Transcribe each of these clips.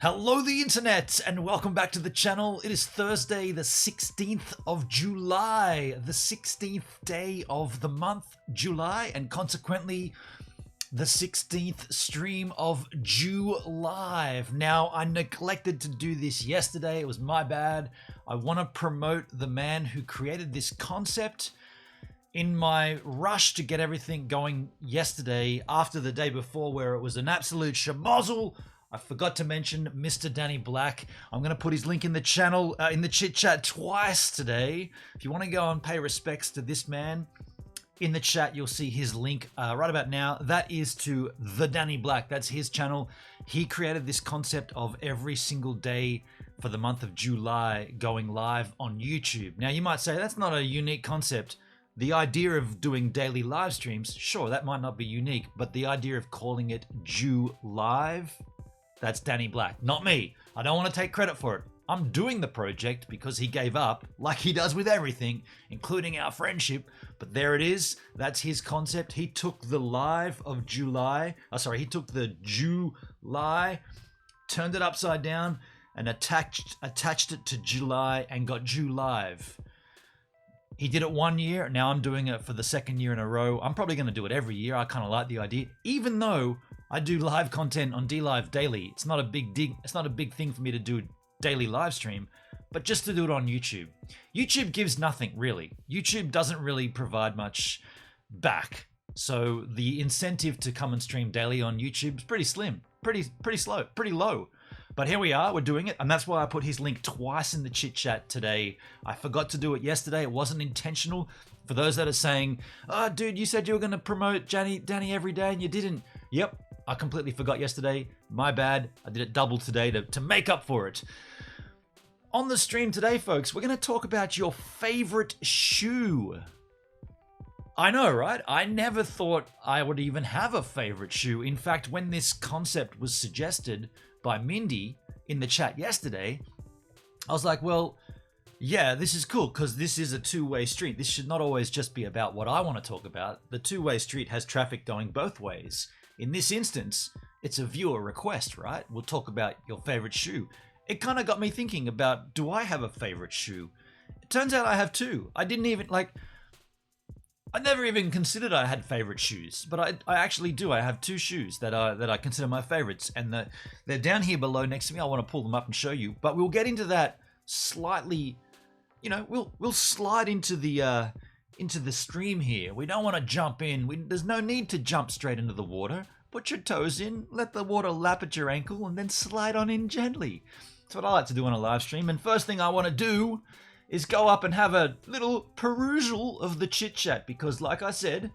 Hello the internet and welcome back to the channel. It is Thursday the 16th of July, the 16th day of the month July, and consequently the 16th stream of July. Now, I neglected to do this yesterday. It was my bad. I want to promote the man who created this concept. In my rush to get everything going yesterday after the day before where it was an absolute schmozzle, I forgot to mention Mr. Danny Black. I'm going to put his link in the channel, in the chit chat twice today. If you want to go and pay respects to this man, in the chat you'll see his link right about now. That is to the Danny Black. That's his channel. He created this concept of every single day for the month of July going live on YouTube. Now you might say that's not a unique concept. The idea of doing daily live streams, sure, that might not be unique, but the idea of calling it Jew Live, that's Danny Black, not me. I don't want to take credit for it. I'm doing the project because he gave up, like he does with everything, including our friendship. But there it is. That's his concept. He took the live of July. He took the July, turned it upside down, and attached it to July and got Jew Live. He did it 1 year. Now I'm doing it for the second year in a row. I'm probably going to do it every year. I kind of like the idea, even though I do live content on DLive daily. It's not a big thing for me to do daily live stream, but just to do it on YouTube. YouTube gives nothing really. YouTube doesn't really provide much back. So the incentive to come and stream daily on YouTube is pretty slim, pretty slow, pretty low. But here we are, we're doing it, and that's why I put his link twice in the chit chat today. I forgot to do it yesterday. It wasn't intentional. For those that are saying, "Oh, dude, you said you were going to promote Danny every day and you didn't." Yep, I completely forgot yesterday. My bad. I did it double today to make up for it. On the stream today, folks, we're going to talk about your favorite shoe. I know, right? I never thought I would even have a favorite shoe. In fact, when this concept was suggested by Mindy in the chat yesterday, I was like, well, yeah, this is cool because this is a two-way street. This should not always just be about what I want to talk about. The two-way street has traffic going both ways. In this instance, it's a viewer request, right? We'll talk about your favorite shoe. It kind of got me thinking about, do I have a favorite shoe? It turns out I have two. I never even considered I had favorite shoes, but I actually do. I have two shoes that I consider my favorites, and they're down here below next to me. I want to pull them up and show you, but we'll get into that slightly. You know, we'll slide into the stream here. We don't want to jump in. There's no need to jump straight into the water. Put your toes in, let the water lap at your ankle, and then slide on in gently. That's what I like to do on a live stream. And first thing I want to do is go up and have a little perusal of the chit chat, because like I said,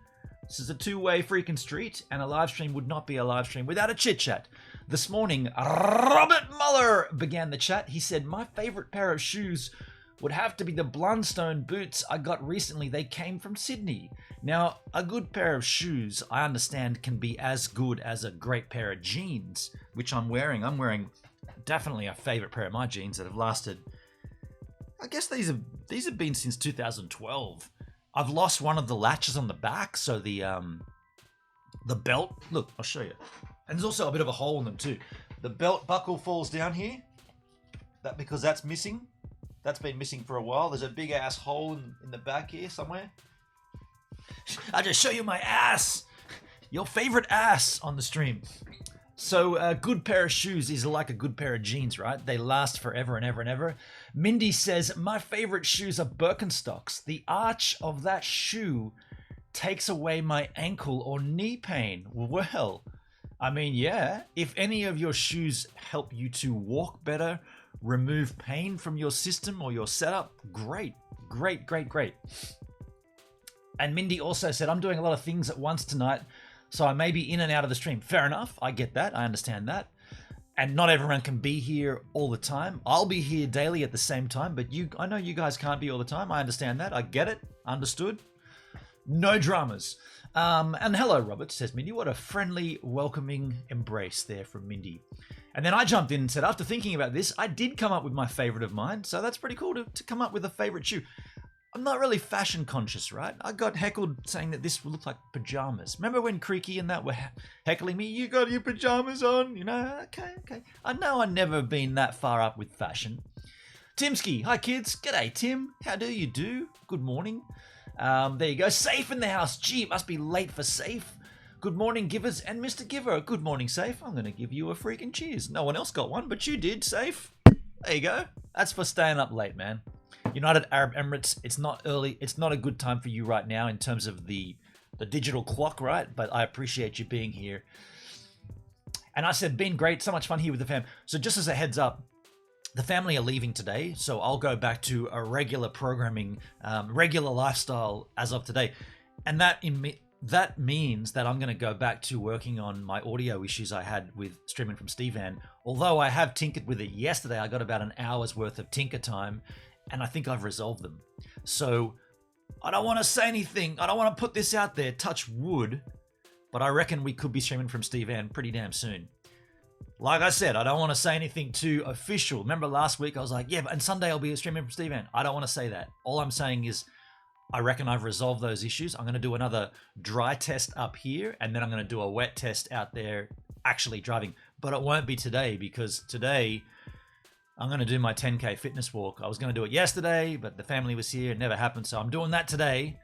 this is a two-way freaking street, and a live stream would not be a live stream without a chit chat. This morning, Robert Muller began the chat. He said, my favorite pair of shoes would have to be the Blundstone boots I got recently. They came from Sydney. Now, a good pair of shoes, I understand, can be as good as a great pair of jeans, which I'm wearing. I'm wearing definitely a favorite pair of my jeans that have lasted. I guess these have been since 2012. I've lost one of the latches on the back, so the belt. Look, I'll show you. And there's also a bit of a hole in them too. The belt buckle falls down here. Because that's missing. That's been missing for a while. There's a big ass hole in the back here somewhere. I'll just show you my ass. Your favorite ass on the stream. So a good pair of shoes is like a good pair of jeans, right? They last forever and ever and ever. Mindy says, my favorite shoes are Birkenstocks. The arch of that shoe takes away my ankle or knee pain. Well, I mean, yeah. If any of your shoes help you to walk better, remove pain from your system or your setup, great. And Mindy also said, I'm doing a lot of things at once tonight, so I may be in and out of the stream. Fair enough. I get that. I understand that. And not everyone can be here all the time. I'll be here daily at the same time, but I know you guys can't be all the time. I understand that. I get it. Understood. No dramas. And hello, Robert, says Mindy. What a friendly, welcoming embrace there from Mindy. And then I jumped in and said, after thinking about this, I did come up with my favorite of mine. So that's pretty cool to come up with a favorite shoe. I'm not really fashion conscious, right? I got heckled saying that this would look like pajamas. Remember when Creaky and that were heckling me? You got your pajamas on? You know, okay. I know I've never been that far up with fashion. Timski, hi kids. G'day, Tim. How do you do? Good morning. There you go. Safe in the house. Gee, it must be late for Safe. Good morning, Givers and Mr. Giver. Good morning, Safe. I'm going to give you a freaking cheers. No one else got one, but you did, Safe. There you go. That's for staying up late, man. United Arab Emirates, it's not early. It's not a good time for you right now in terms of the digital clock, right? But I appreciate you being here. And I said, been great. So much fun here with the fam. So just as a heads up, the family are leaving today. So I'll go back to a regular programming, regular lifestyle as of today. And that means that I'm going to go back to working on my audio issues I had with streaming from Stevan. Although I have tinkered with it yesterday, I got about an hour's worth of tinker time. And I think I've resolved them. So I don't want to say anything. I don't want to put this out there, touch wood. But I reckon we could be streaming from Stevan pretty damn soon. Like I said, I don't want to say anything too official. Remember last week I was like, yeah, and Sunday I'll be streaming from Stevan. I don't want to say that. All I'm saying is I reckon I've resolved those issues. I'm going to do another dry test up here. And then I'm going to do a wet test out there actually driving. But it won't be today because today I'm going to do my 10K fitness walk. I was going to do it yesterday, but the family was here. It never happened. So I'm doing that today.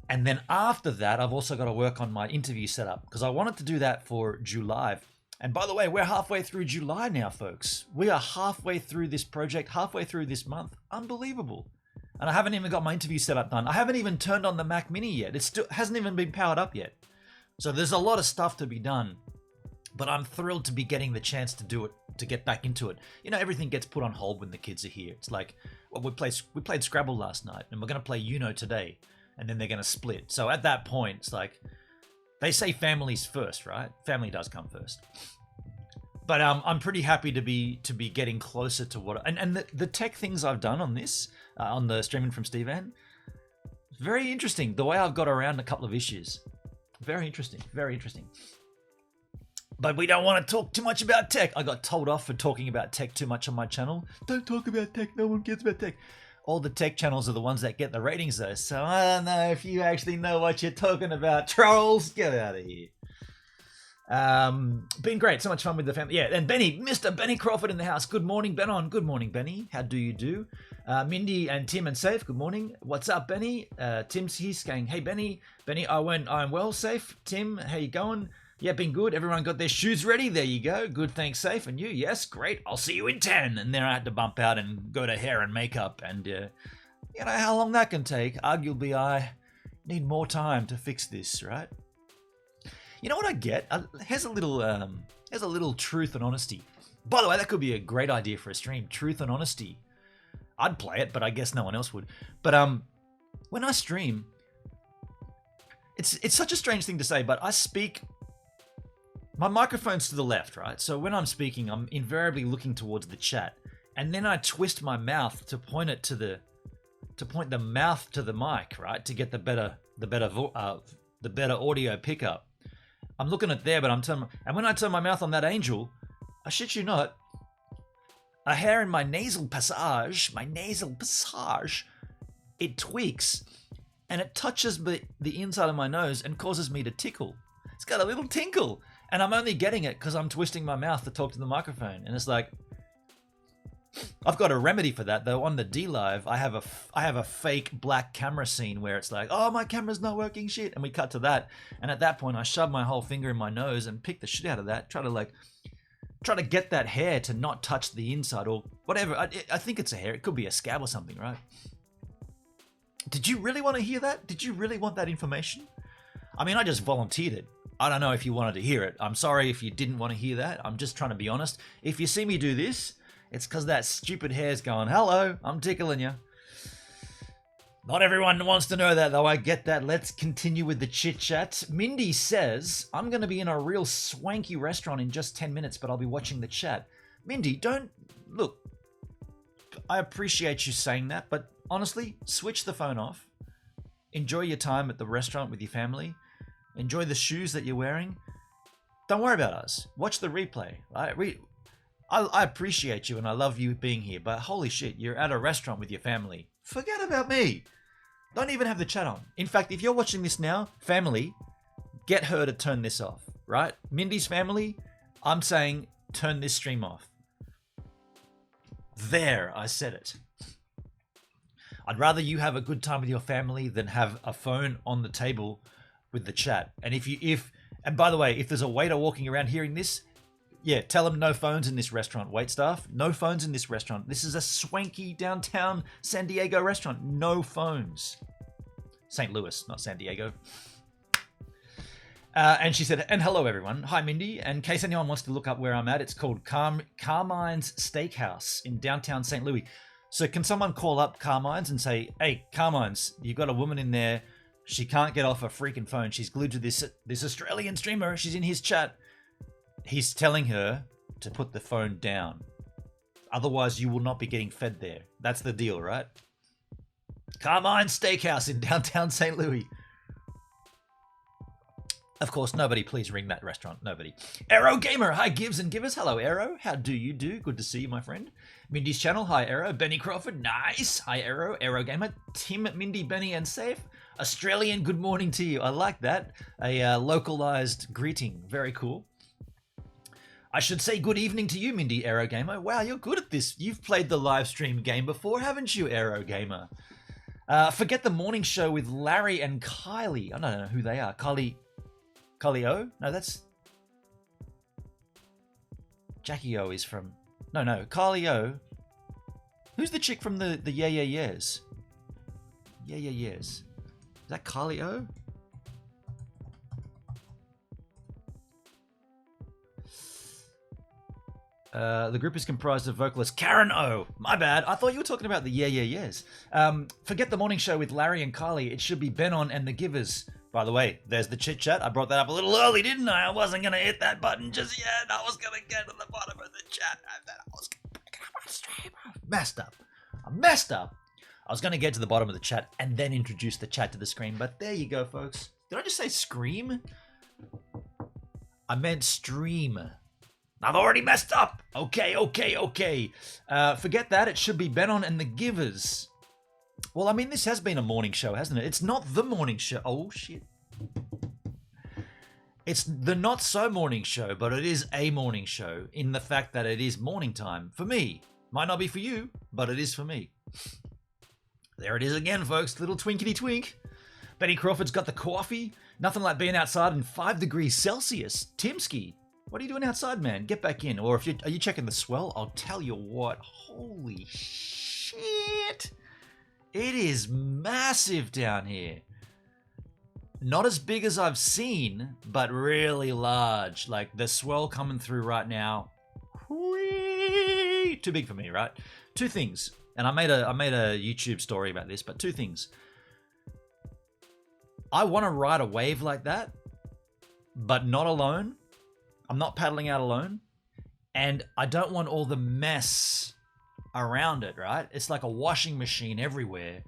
And then after that, I've also got to work on my interview setup because I wanted to do that for July. And by the way, we're halfway through July now, folks. We are halfway through this project, halfway through this month. Unbelievable. And I haven't even got my interview setup done. I haven't even turned on the Mac Mini yet. It still hasn't even been powered up yet. So there's a lot of stuff to be done. But I'm thrilled to be getting the chance to do it, to get back into it. You know, everything gets put on hold when the kids are here. It's like, well, we played Scrabble last night, and we're going to play Uno today, and then they're going to split. So at that point, it's like, they say families first, right? Family does come first. But I'm pretty happy to be getting closer to what... And the tech things I've done on this, on the streaming from Stevan, very interesting. The way I've got around a couple of issues. Very interesting, very interesting. But we don't want to talk too much about tech. I got told off for talking about tech too much on my channel. Don't talk about tech. No one cares about tech. All the tech channels are the ones that get the ratings though. So I don't know if you actually know what you're talking about. Trolls, get out of here. Been great. So much fun with the family. Yeah, and Benny, Mr. Benny Crawford in the house. Good morning, Ben. Good morning, Benny. How do you do? Mindy and Tim and Safe. Good morning. What's up, Benny? Tim's here saying, hey, Benny. Benny, I'm well, Safe. Tim, how you going? Yeah, been good. Everyone got their shoes ready. There you go. Good, thanks, Safe. And you? Yes, great. I'll see you in 10. And then I had to bump out and go to hair and makeup. And you know how long that can take. Arguably, I need more time to fix this, right? You know what I get? Here's a little truth and honesty. By the way, that could be a great idea for a stream. Truth and honesty. I'd play it, but I guess no one else would. But when I stream, it's such a strange thing to say, but I speak. My microphone's to the left, right? So when I'm speaking, I'm invariably looking towards the chat, and then I twist my mouth to point the mouth to the mic, right, to get the better audio pickup. I'm looking at there, but and when I turn my mouth on that angel, I shit you not, a hair in my nasal passage, it tweaks, and it touches the inside of my nose and causes me to tickle. It's got a little tinkle. And I'm only getting it because I'm twisting my mouth to talk to the microphone. And it's like, I've got a remedy for that though. On the D Live, I have a fake black camera scene where it's like, oh, my camera's not working, shit. And we cut to that. And at that point, I shove my whole finger in my nose and pick the shit out of that. Try to get that hair to not touch the inside or whatever. I think it's a hair. It could be a scab or something, right? Did you really want to hear that? Did you really want that information? I mean, I just volunteered it. I don't know if you wanted to hear it. I'm sorry if you didn't want to hear that. I'm just trying to be honest. If you see me do this, it's because that stupid hair's going, hello, I'm tickling you. Not everyone wants to know that, though. I get that. Let's continue with the chit-chat. Mindy says, I'm going to be in a real swanky restaurant in just 10 minutes, but I'll be watching the chat. Mindy, don't... Look, I appreciate you saying that, but honestly, switch the phone off. Enjoy your time at the restaurant with your family. Enjoy the shoes that you're wearing. Don't worry about us. Watch the replay. Right? I appreciate you and I love you being here, but holy shit, you're at a restaurant with your family. Forget about me. Don't even have the chat on. In fact, if you're watching this now, family, get her to turn this off, right? Mindy's family, I'm saying turn this stream off. There, I said it. I'd rather you have a good time with your family than have a phone on the table with the chat. And and by the way, if there's a waiter walking around hearing this, yeah, tell them no phones in this restaurant. Wait staff, no phones in this restaurant. This is a swanky downtown San Diego restaurant. No phones. St. Louis, not San Diego. And she said, and hello everyone. Hi Mindy. And in case anyone wants to look up where I'm at, it's called Carmine's Steakhouse in downtown St. Louis. So can someone call up Carmine's and say, hey, Carmine's, you've got a woman in there. She can't get off her freaking phone. She's glued to this Australian streamer. She's in his chat. He's telling her to put the phone down. Otherwise, you will not be getting fed there. That's the deal, right? Carmine's Steakhouse in downtown St. Louis. Of course, nobody please ring that restaurant. Nobody. Aero Gamer. Hi, Gibbs and Givers. Hello, Aero. How do you do? Good to see you, my friend. Mindy's channel. Hi, Aero. Benny Crawford. Nice. Hi, Aero. Aero Gamer. Tim, Mindy, Benny, and Safe. Australian, good morning to you. I like that. A localized greeting. Very cool. I should say good evening to you, Mindy, Aero Gamer. Wow, you're good at this. You've played the live stream game before, haven't you, Aero Gamer? Forget the morning show with Larry and Kylie. I don't know who they are. Kylie O? No, that's... Jackie O is from... No, Kylie O. Who's the chick from the Yeah Yeah Yeahs? Yeah Yeah Yeahs. Is that Kylie O? The group is comprised of vocalist Karen O. My bad. I thought you were talking about the Yeah Yeah Yeahs. Forget the morning show with Larry and Kylie. It should be Benon and the Givers. By the way, there's the chit chat. I brought that up a little early, didn't I? I wasn't going to hit that button just yet. I was going to get to the bottom of the chat. And then I was going to pick it up on stream. I messed up. I was going to get to the bottom of the chat and then introduce the chat to the screen. But there you go, folks. Did I just say scream? I meant stream. I've already messed up. Okay. Forget that. It should be Benon and the Givers. Well, I mean, this has been a morning show, hasn't it? It's not the morning show. Oh, shit. It's the not so morning show, but it is a morning show in the fact that it is morning time for me. Might not be for you, but it is for me. There it is again, folks. Little twinkety twink. Betty Crawford's got the coffee. Nothing like being outside in 5 degrees Celsius. Timsky. What are you doing outside, man? Get back in. Or are you checking the swell? I'll tell you what. Holy shit. It is massive down here. Not as big as I've seen, but really large. Like the swell coming through right now. Whee! Too big for me, right? 2 things. And I made a YouTube story about this, but 2 things. I want to ride a wave like that, but not alone. I'm not paddling out alone, and I don't want all the mess around it, right? It's like a washing machine everywhere.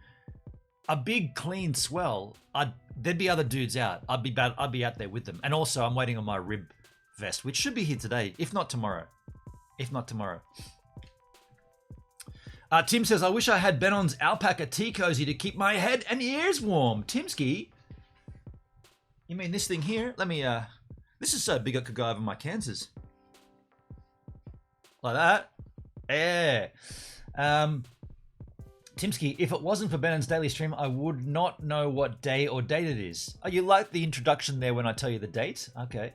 A big clean swell, there'd be other dudes out. I'd be out there with them. And also, I'm waiting on my rib vest, which should be here today, if not tomorrow. Tim says, I wish I had Benon's alpaca tea cozy to keep my head and ears warm. Timsky, you mean this thing here? Let me, this is so big I could go over my cancers. Like that. Yeah. Timsky, if it wasn't for Benon's daily stream, I would not know what day or date it is. Oh, you like the introduction there when I tell you the date? Okay.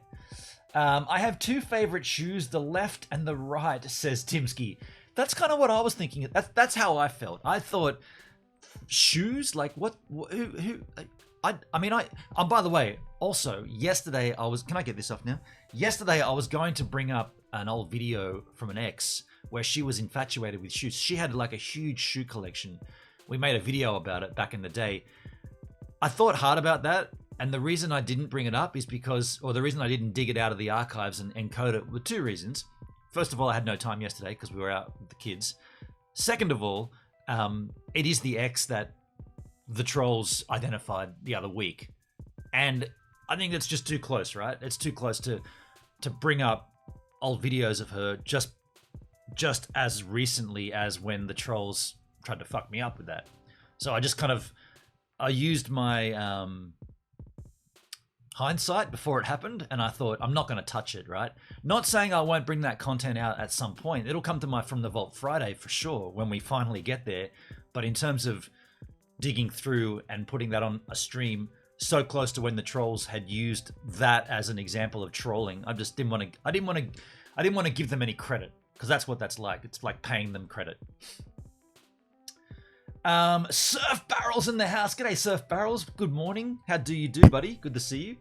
I have 2 favorite shoes, the left and the right, says Timsky. That's kind of what I was thinking. That's how I felt. I thought shoes, like what? Who? I mean, by the way, also yesterday can I get this off now? Yesterday I was going to bring up an old video from an ex where she was infatuated with shoes. She had like a huge shoe collection. We made a video about it back in the day. I thought hard about that. And the reason I didn't bring it up is the reason I didn't dig it out of the archives and encode it were 2 reasons. First of all, I had no time yesterday because we were out with the kids. Second of all, it is the ex that the trolls identified the other week. And I think it's just too close, right? It's too close to bring up old videos of her just just as recently as when the trolls tried to fuck me up with that. So I just kind of, I used my hindsight before it happened, and I thought, I'm not going to touch it, right? Not saying I won't bring that content out at some point. It'll come to my From the Vault Friday for sure when we finally get there. But in terms of digging through and putting that on a stream so close to when the trolls had used that as an example of trolling, I just didn't want to. I didn't want to give them any credit, because that's what that's like. It's like paying them credit. Surf Barrels in the house. G'day, Surf Barrels. Good morning. How do you do, buddy? Good to see you.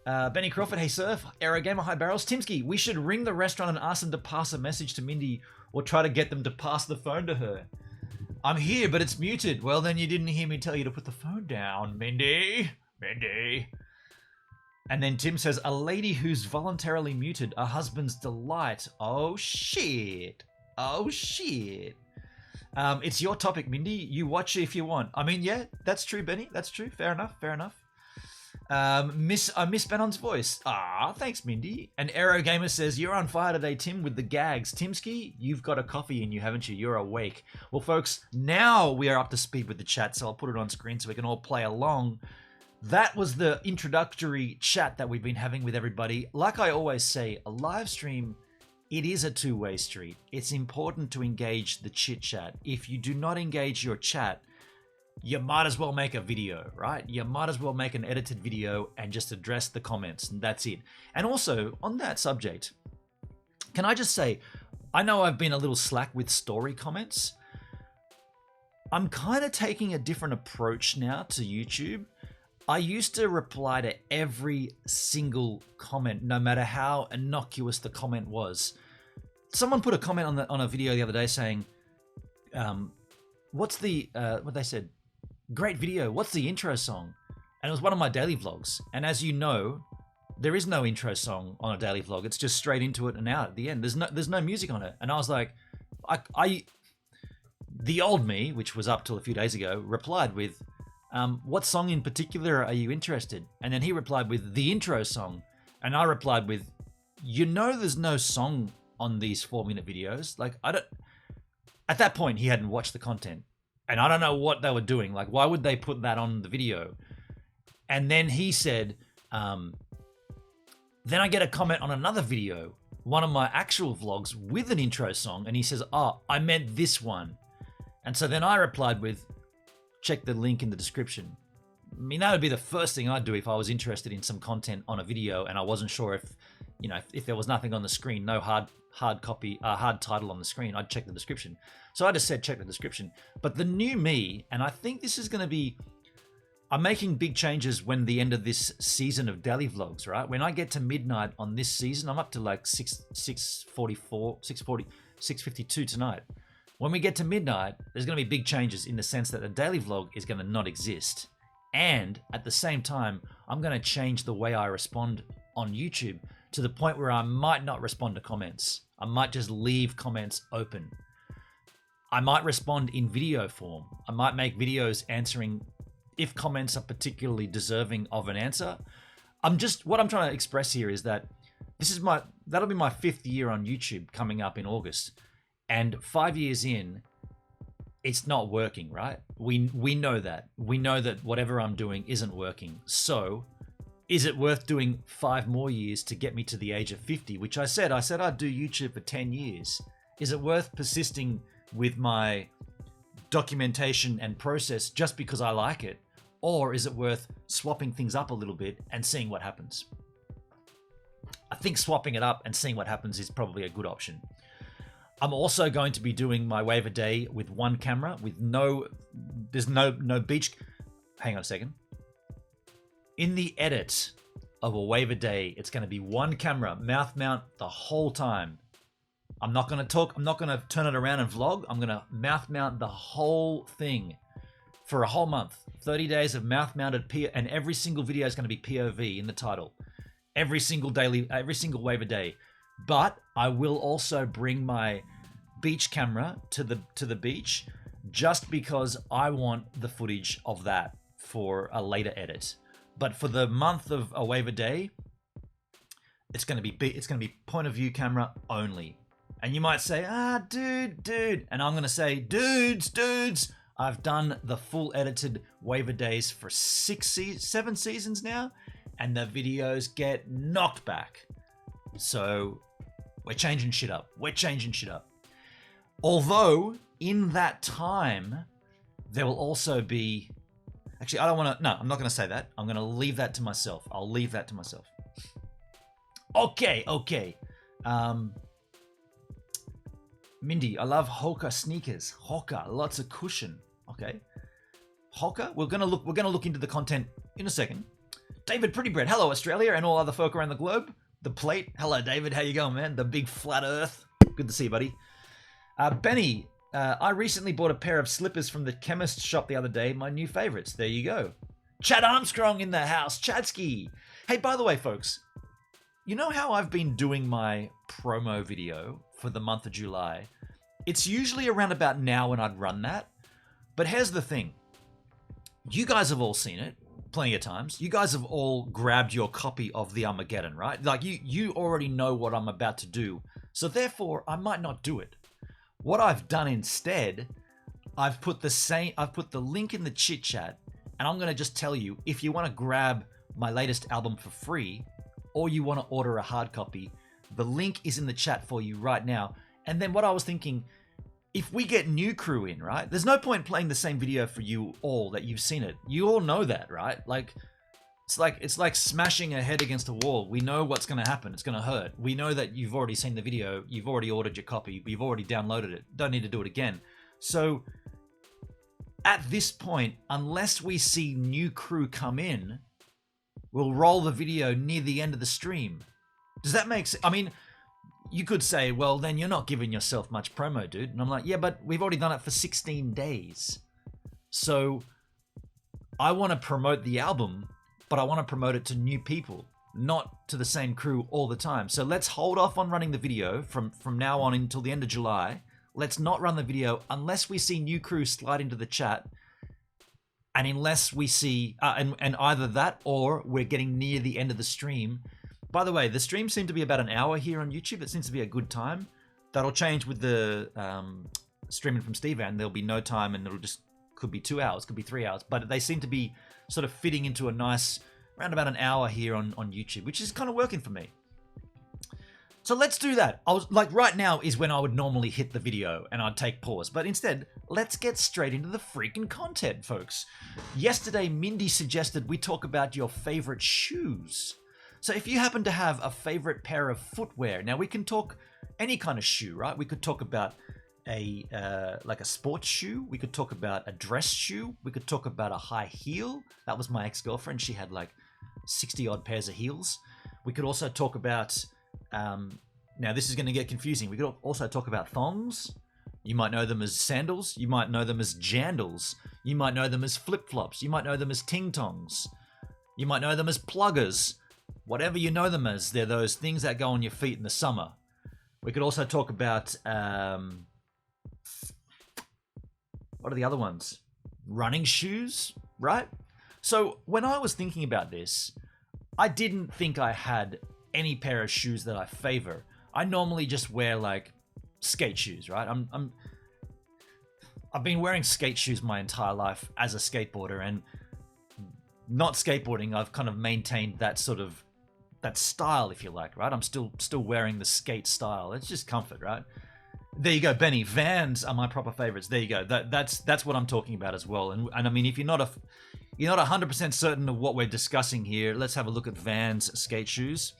Benny Crawford. Hey, Surf. Aero Gamer. Hi, Barrels. Timsky. We should ring the restaurant and ask them to pass a message to Mindy, or try to get them to pass the phone to her. I'm here, but it's muted. Well, then you didn't hear me tell you to put the phone down, Mindy. Mindy. And then Tim says, a lady who's voluntarily muted, a husband's delight. Oh, shit. Oh, shit. It's your topic, Mindy. You watch it if you want. I mean, yeah, that's true, Benny. That's true. Fair enough. Fair enough. I miss Benon's voice. Ah, thanks, Mindy. And Aero Gamer says, you're on fire today, Tim, with the gags. Timsky, you've got a coffee in you, haven't you? You're awake. Well, folks, now we are up to speed with the chat, so I'll put it on screen so we can all play along. That was the introductory chat that we've been having with everybody. Like I always say, a live stream, it is a two-way street. It's important to engage the chit-chat. If you do not engage your chat, you might as well make a video, right? You might as well make an edited video and just address the comments, and that's it. And also, on that subject, can I just say, I know I've been a little slack with story comments. I'm kind of taking a different approach now to YouTube. I used to reply to every single comment, no matter how innocuous the comment was. Someone put a comment on a video the other day saying, what's the, what they said? Great video, what's the intro song? And it was one of my daily vlogs. And as you know, there is no intro song on a daily vlog. It's just straight into it and out at the end. There's no music on it. And I was like, the old me, which was up till a few days ago, replied with, what song in particular are you interested? And then he replied with the intro song. And I replied with, you know, there's no song on these 4-minute videos. Like, at that point, he hadn't watched the content. And I don't know what they were doing. Like, why would they put that on the video? And then he said, then I get a comment on another video, one of my actual vlogs with an intro song. And he says, oh, I meant this one. And so then I replied with, check the link in the description. I mean, that would be the first thing I'd do if I was interested in some content on a video and I wasn't sure if, you know, if there was nothing on the screen, no hard title on the screen, I'd check the description. So I just said check the description. But the new me, and I think this is going to be, I'm making big changes when the end of this season of daily vlogs, right? When I get to midnight on this season, I'm up to like 6:52 tonight. When we get to midnight, there's going to be big changes in the sense that a daily vlog is going to not exist. And at the same time, I'm going to change the way I respond on YouTube to the point where I might not respond to comments. I might just leave comments open. I might respond in video form. I might make videos answering if comments are particularly deserving of an answer. What I'm trying to express here is that that'll be my 5th year on YouTube coming up in August. And 5 years in, it's not working, right? We know that. We know that whatever I'm doing isn't working. So is it worth doing 5 more years to get me to the age of 50, which I said I'd do YouTube for 10 years. Is it worth persisting with my documentation and process just because I like it? Or is it worth swapping things up a little bit and seeing what happens? I think swapping it up and seeing what happens is probably a good option. I'm also going to be doing my wave a day with one camera with there's no beach. Hang on a second. In the edit of a wave a day, it's going to be one camera, mouth mount the whole time. I'm not going to talk. I'm not going to turn it around and vlog. I'm going to mouth mount the whole thing for a whole month. 30 days of mouth mounted and every single video is going to be POV in the title. Every single wave a day. But I will also bring my beach camera to the beach just because I want the footage of that for a later edit. But for the month of a wave a day, it's going to be point of view camera only. And you might say, dude. And I'm going to say, dudes. I've done the full edited waiver days for 7 seasons now. And the videos get knocked back. So we're changing shit up. Although in that time, there will also be... Actually, I don't want to... No, I'm not going to say that. I'm going to leave that to myself. I'll leave that to myself. Okay. Mindy, I love Hoka sneakers. Hoka, lots of cushion. Okay. Hoka, we're gonna look into the content in a second. David Prettybread, hello Australia and all other folk around the globe. The Plate, hello David, how you going, man? The big flat Earth, good to see you, buddy. Benny, I recently bought a pair of slippers from the chemist shop the other day. My new favorites. There you go. Chad Armstrong in the house. Chadsky. Hey, by the way, folks, you know how I've been doing my promo video for the month of July? It's usually around about now when I'd run that. But here's the thing. You guys have all seen it plenty of times. You guys have all grabbed your copy of the Armageddon, right? Like you already know what I'm about to do. So therefore, I might not do it. What I've done instead, I've put the link in the chit chat, and I'm going to just tell you, if you want to grab my latest album for free, or you want to order a hard copy, the link is in the chat for you right now. And then what I was thinking, if we get new crew in, right? There's no point playing the same video for you all that you've seen it. You all know that, right? Like it's like smashing a head against a wall. We know what's going to happen. It's going to hurt. We know that you've already seen the video. You've already ordered your copy. You've already downloaded it. Don't need to do it again. So at this point, unless we see new crew come in, we'll roll the video near the end of the stream. Does that make sense? I mean, you could say, well, then you're not giving yourself much promo, dude. And I'm like, yeah, but we've already done it for 16 days. So I want to promote the album, but I want to promote it to new people, not to the same crew all the time. So let's hold off on running the video from now on until the end of July. Let's not run the video unless we see new crew slide into the chat. And unless we see, and either that or we're getting near the end of the stream. By the way, the streams seem to be about an hour here on YouTube. It seems to be a good time. That'll change with the streaming from Stevan. There'll be no time, and it'll just could be 2 hours, could be 3 hours. But they seem to be sort of fitting into a nice, around about an hour here on YouTube, which is kind of working for me. So let's do that. I was like, right now is when I would normally hit the video and I'd take pause. But instead, let's get straight into the freaking content, folks. Yesterday, Mindy suggested we talk about your favorite shoes. So if you happen to have a favorite pair of footwear, now we can talk any kind of shoe, right? We could talk about like a sports shoe. We could talk about a dress shoe. We could talk about a high heel. That was my ex-girlfriend. She had like 60 odd pairs of heels. We could also talk about, now this is going to get confusing. We could also talk about thongs. You might know them as sandals. You might know them as jandals. You might know them as flip-flops. You might know them as ting-tongs. You might know them as pluggers. Whatever you know them as, they're those things that go on your feet in the summer. We could also talk about, what are the other ones? Running shoes, right? So when I was thinking about this, I didn't think I had any pair of shoes that I favor. I normally just wear like skate shoes, right? I've been wearing skate shoes my entire life as a skateboarder, and not skateboarding, I've kind of maintained that sort of that style, if you like, right? I'm still wearing the skate style. It's just comfort, right? There you go, Benny. Vans are my proper favorites. There you go. That's what I'm talking about as well. And I mean, if you're not 100% certain of what we're discussing here, let's have a look at Vans skate shoes.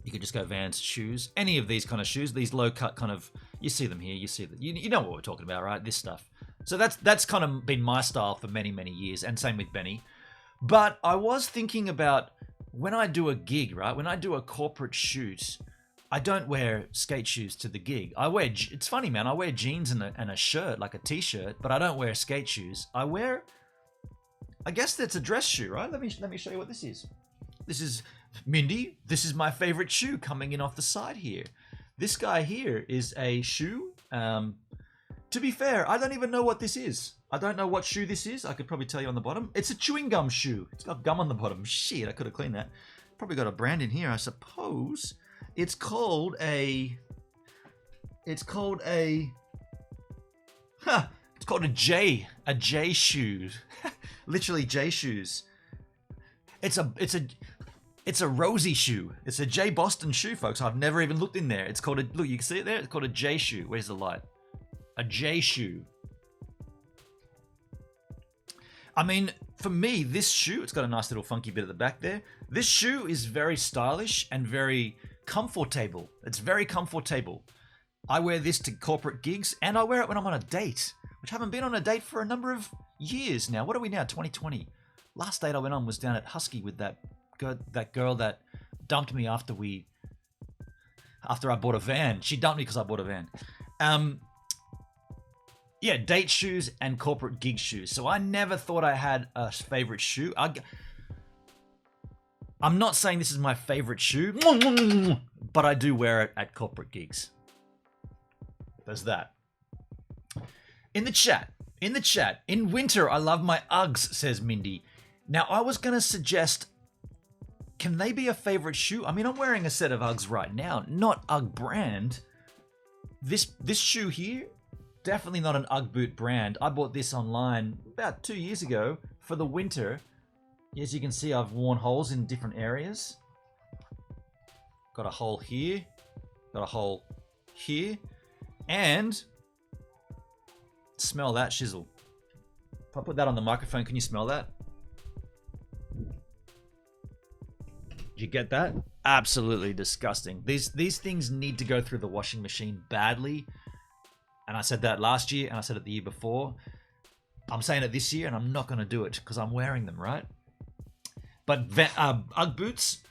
You could just go Vans shoes. Any of these kind of shoes, these low cut kind of, you see them here. You see that. You know what we're talking about, right? This stuff. So that's kind of been my style for many, many years, and same with Benny. But I was thinking about when I do a gig, right? When I do a corporate shoot, I don't wear skate shoes to the gig. It's funny, man. I wear jeans and a shirt, like a t-shirt, but I don't wear skate shoes. I guess that's a dress shoe, right? Let me show you what this is. This is Mindy. This is my favorite shoe coming in off the side here. This guy here is a shoe. To be fair, I don't even know what this is. I don't know what shoe this is. I could probably tell you on the bottom. It's a chewing gum shoe. It's got gum on the bottom. Shit, I could have cleaned that. Probably got a brand in here, I suppose. It's called a It's called a it's called a J shoe. Literally J shoes. It's a Rosie shoe. It's a J Boston shoe, folks. I've never even looked in there. It's called a, look, you can see it there? It's called a J shoe. Where's the light? A J shoe. I mean, for me, this shoe, it's got a nice little funky bit at the back there. This shoe is very stylish and very comfortable. It's very comfortable. I wear this to corporate gigs, and I wear it when I'm on a date, which I haven't been on a date for a number of years now. What are we now? 2020. Last date I went on was down at Husky with that girl that dumped me after I bought a van. She dumped me because I bought a van. Yeah, date shoes and corporate gig shoes. So I never thought I had a favorite shoe. I'm not saying this is my favorite shoe, but I do wear it at corporate gigs. There's that. In the chat, in winter, I love my Uggs, says Mindy. Now, I was going to suggest, can they be a favorite shoe? I mean, I'm wearing a set of Uggs right now, not Ugg brand. This shoe here, definitely not an Ugg boot brand. I bought this online about 2 years ago for the winter. As you can see, I've worn holes in different areas. Got a hole here, got a hole here, and smell that shizzle. If I put that on the microphone, can you smell that? Did you get that? Absolutely disgusting. These things need to go through the washing machine badly. And I said that last year, and I said it the year before. I'm saying it this year, and I'm not going to do it because I'm wearing them, right? But Ugg boots.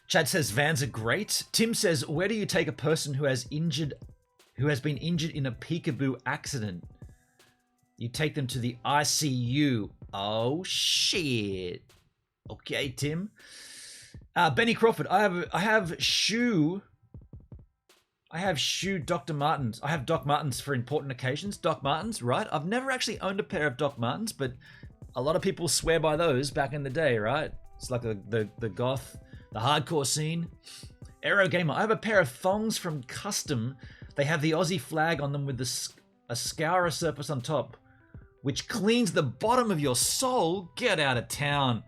Chad says Vans are great. Tim says, where do you take a person who has been injured in a peekaboo accident? You take them to the ICU. Oh shit. Okay, Tim. Benny Crawford, I have shoe Dr. Martens. I have Doc Martens for important occasions. Doc Martens, right? I've never actually owned a pair of Doc Martens, but a lot of people swear by those back in the day, right? It's like the goth, the hardcore scene. Aero Gamer, I have a pair of thongs from Custom. They have the Aussie flag on them with a scourer surface on top, which cleans the bottom of your sole. Get out of town.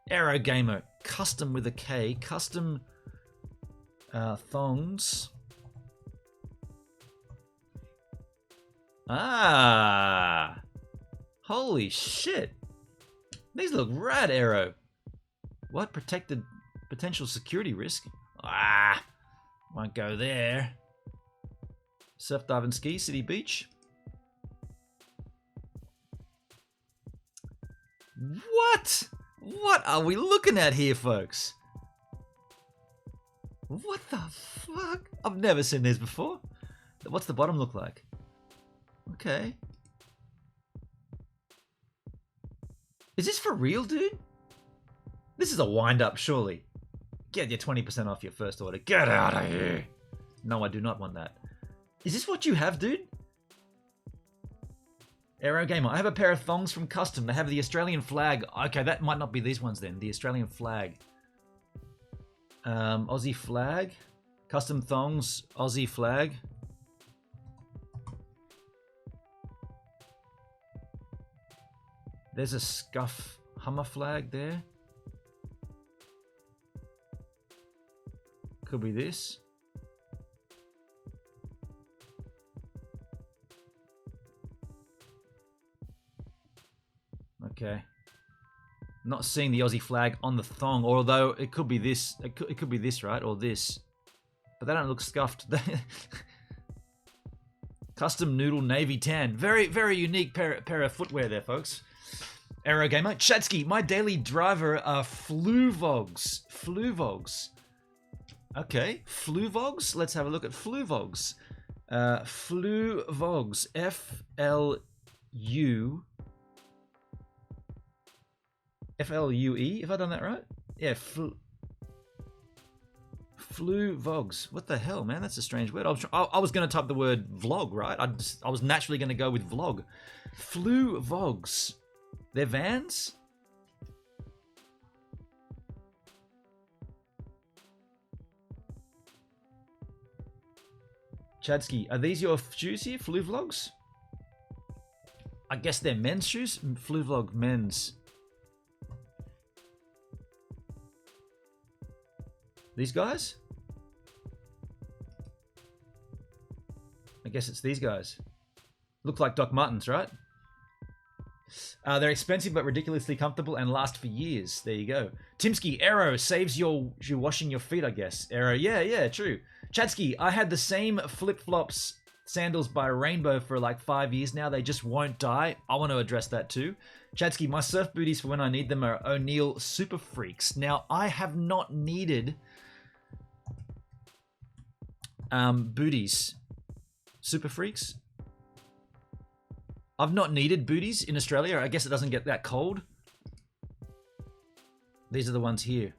Aero Gamer, Custom with a K, Custom thongs. Ah, holy shit. These look rad, Aero. What? Protected potential security risk? Ah, won't go there. Surf, dive and ski, City Beach. What? What are we looking at here, folks? What the fuck? I've never seen these before. What's the bottom look like? Okay. Is this for real, dude? This is a wind-up, surely. Get your 20% off your first order. Get out of here. No, I do not want that. Is this what you have, dude? Aero Gamer, I have a pair of thongs from Custom. They have the Australian flag. Okay, that might not be these ones then. The Australian flag. Aussie flag. Custom thongs, Aussie flag. There's a Scuff Hummer flag there. Could be this. Okay. Not seeing the Aussie flag on the thong, although it could be this. It could be this, right? Or this. But they don't look scuffed. Custom Noodle Navy Tan. Very, very unique pair of footwear there, folks. Aero Gamer. Chatsky, my daily driver are Fluvogs. Fluvogs. Okay. Fluvogs. Let's have a look at Fluvogs. Fluvogs. F-L-U-E. Have I done that right? Yeah. Fluvogs. What the hell, man? That's a strange word. I was going to type the word vlog, right? I was naturally going to go with vlog. Fluvogs. They're Vans? Chadsky, are these your shoes here, Flu Vlogs? I guess they're men's shoes. Flu Vlog men's. These guys? I guess it's these guys. Look like Doc Martens, right? They're expensive but ridiculously comfortable and last for years. There you go. Timsky, Aero saves you washing your feet, I guess. Aero, yeah, true. Chadsky, I had the same flip-flops sandals by Rainbow for like 5 years now. They just won't die. I want to address that too. Chadsky, my surf booties for when I need them are O'Neill Super Freaks. Now, I have not needed booties. Super Freaks? I've not needed booties in Australia. I guess it doesn't get that cold. These are the ones here.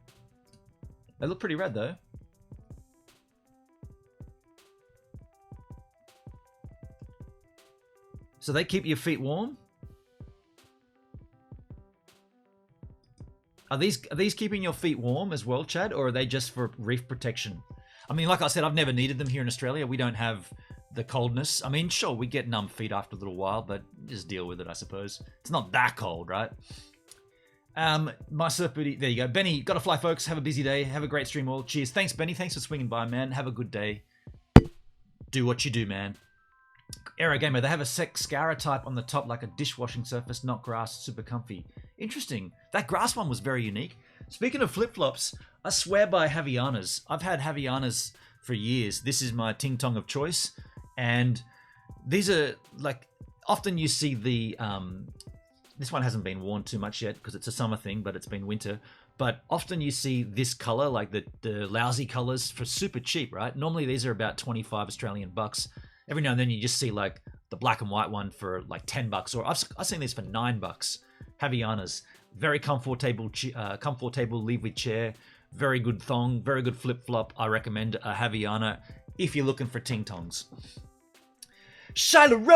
They look pretty red though. So they keep your feet warm? Are these keeping your feet warm as well, Chad? Or are they just for reef protection? I mean, like I said, I've never needed them here in Australia. We don't have the coldness. I mean, sure, we get numb feet after a little while, but just deal with it, I suppose. It's not that cold, right? My surf booty. There you go. Benny, gotta fly, folks. Have a busy day. Have a great stream all. Cheers. Thanks, Benny. Thanks for swinging by, man. Have a good day. Do what you do, man. Aero Gamer, they have a Scara type on the top like a dishwashing surface, not grass, super comfy. Interesting. That grass one was very unique. Speaking of flip-flops, I swear by Havaianas. I've had Havaianas for years. This is my ting tong of choice. And these are like, often you see the, this one hasn't been worn too much yet because it's a summer thing, but it's been winter. But often you see this color, like the lousy colors for super cheap, right? Normally these are about 25 Australian bucks. Every now and then you just see like the black and white one for like 10 bucks, or I've seen these for 9 bucks. Havaianas, very comfortable leave with chair, very good thong, very good flip flop. I recommend a Havaiana if you're looking for ting tongs. Shyla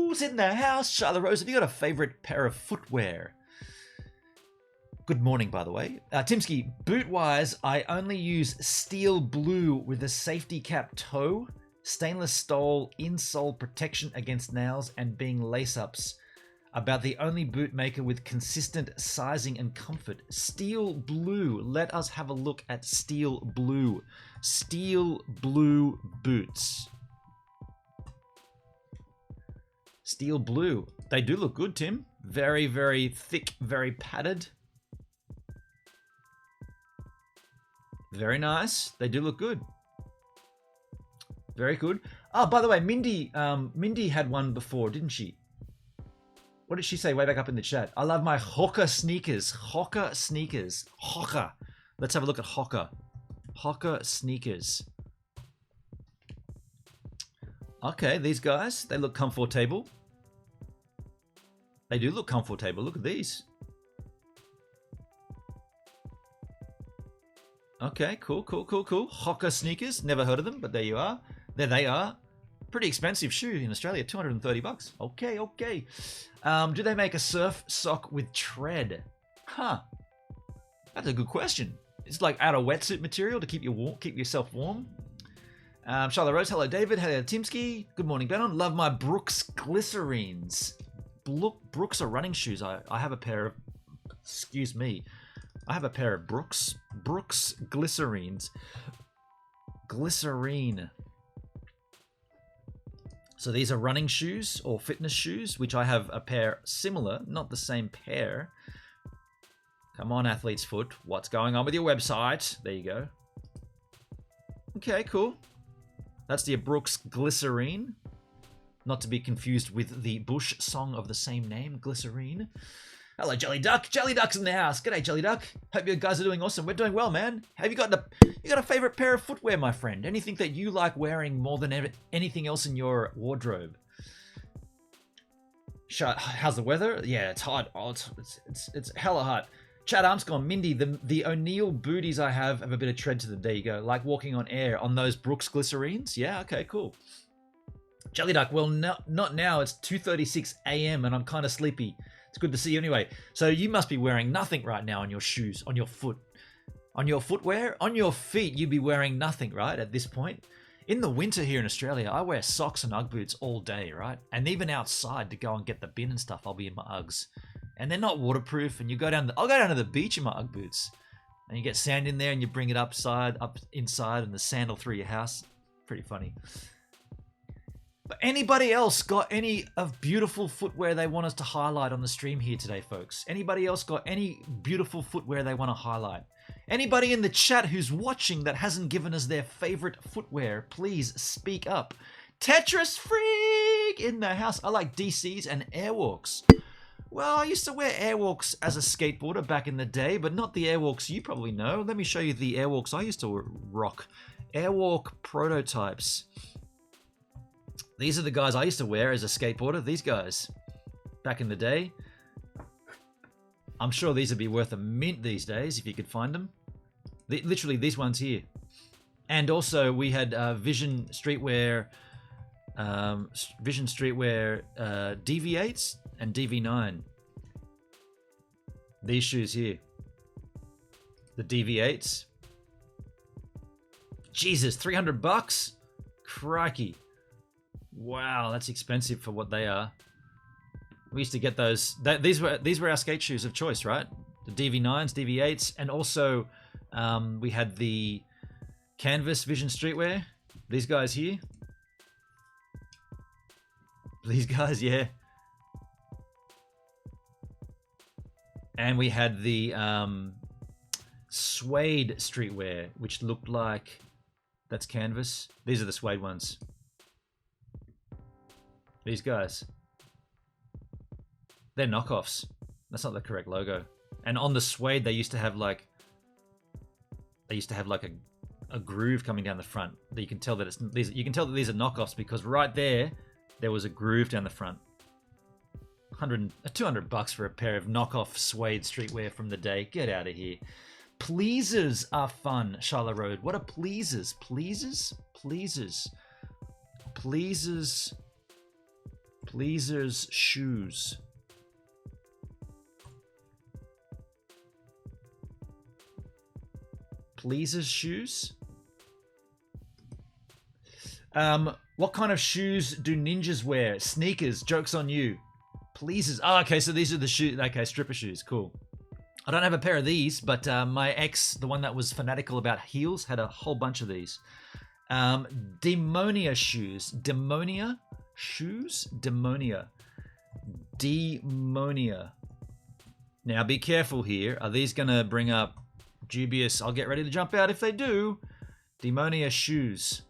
Rose in the house. Shyla Rose, have you got a favorite pair of footwear? Good morning, by the way. Timsky, boot-wise, I only use steel blue with a safety cap toe, stainless steel insole protection against nails, and being lace-ups. About the only boot maker with consistent sizing and comfort. Steel blue. Let us have a look at steel blue. Steel blue boots. Steel blue. They do look good, Tim. Very, very thick, very padded. Very nice. They do look good. Very good. Oh, by the way, Mindy had one before, didn't she? What did she say way back up in the chat? I love my Hoka sneakers. Hoka sneakers. Hoka. Let's have a look at Hoka. Hoka sneakers. Okay, these guys, they look comfortable. They do look comfortable. Look at these. Okay, cool. Hoka sneakers. Never heard of them, but there you are. There they are. Pretty expensive shoe in Australia, 230 bucks. Okay. Do they make a surf sock with tread? Huh. That's a good question. It's like out of wetsuit material to keep yourself warm. Charlotte Rose, hello David, hello Timsky. Good morning, Benon. Love my Brooks glycerines. Brooks are running shoes. I have a pair of, excuse me. I have a pair of Brooks glycerines. Glycerine. So these are running shoes or fitness shoes, which I have a pair similar, not the same pair. Come on, Athlete's Foot. What's going on with your website? There you go. Okay, cool. That's the Brooks Glycerine. Not to be confused with the Bush song of the same name, Glycerine. Hello, Jelly Duck. Jelly Duck's in the house. G'day, Jelly Duck. Hope you guys are doing awesome. We're doing well, man. Have you got a favorite pair of footwear, my friend? Anything that you like wearing more than anything else in your wardrobe? How's the weather? Yeah, it's hot. Oh, it's hella hot. Chad Armstrong, Mindy, the O'Neill booties I have a bit of tread to them. There you go. Like walking on air on those Brooks glycerines. Yeah, okay, cool. Jelly Duck, well, not now. It's 2:36 a.m. and I'm kind of sleepy. It's good to see you anyway. So you must be wearing nothing right now on your shoes, on your foot. On your footwear? On your feet, you'd be wearing nothing, right, at this point? In the winter here in Australia, I wear socks and Ugg boots all day, right? And even outside to go and get the bin and stuff, I'll be in my Uggs. And they're not waterproof, and I'll go down to the beach in my Ugg boots. And you get sand in there and you bring it up inside and the sand will through your house. Pretty funny. But anybody else got any of beautiful footwear they want us to highlight on the stream here today, folks? Anybody else got any beautiful footwear they want to highlight? Anybody in the chat who's watching that hasn't given us their favorite footwear, please speak up. Tetris Freak in the house. I like DCs and Airwalks. Well, I used to wear Airwalks as a skateboarder back in the day, but not the Airwalks you probably know. Let me show you the Airwalks I used to rock. Airwalk prototypes. These are the guys I used to wear as a skateboarder. These guys, back in the day. I'm sure these would be worth a mint these days if you could find them. Literally these ones here. And also we had Vision Streetwear DV8s and DV9. These shoes here. The DV8s. Jesus, $300? Crikey. Wow, that's expensive for what they are. We used to get those. These were our skate shoes of choice, right? The DV9s, DV8s, and also we had the Canvas Vision Streetwear. These guys here. These guys, yeah. And we had the suede streetwear, which looked like that's Canvas. These are the suede ones. These guys. They're knockoffs. That's not the correct logo. And on the suede, they used to have like a groove coming down the front. That you can tell that you can tell that these are knockoffs because right there was a groove down the front. $200 for a pair of knockoff suede streetwear from the day. Get out of here. Pleasers are fun, Charlotte Road. What are pleasers? Pleasers? Pleasers. Pleasers. Pleasers shoes. Pleasers shoes? What kind of shoes do ninjas wear? Sneakers. Joke's on you. Pleasers. Oh, okay, so these are the shoes. Okay, stripper shoes. Cool. I don't have a pair of these, but my ex, the one that was fanatical about heels, had a whole bunch of these. Demonia shoes. Demonia shoes? Demonia. Demonia. Now, be careful here. Are these going to bring up dubious? I'll get ready to jump out if they do. Demonia shoes.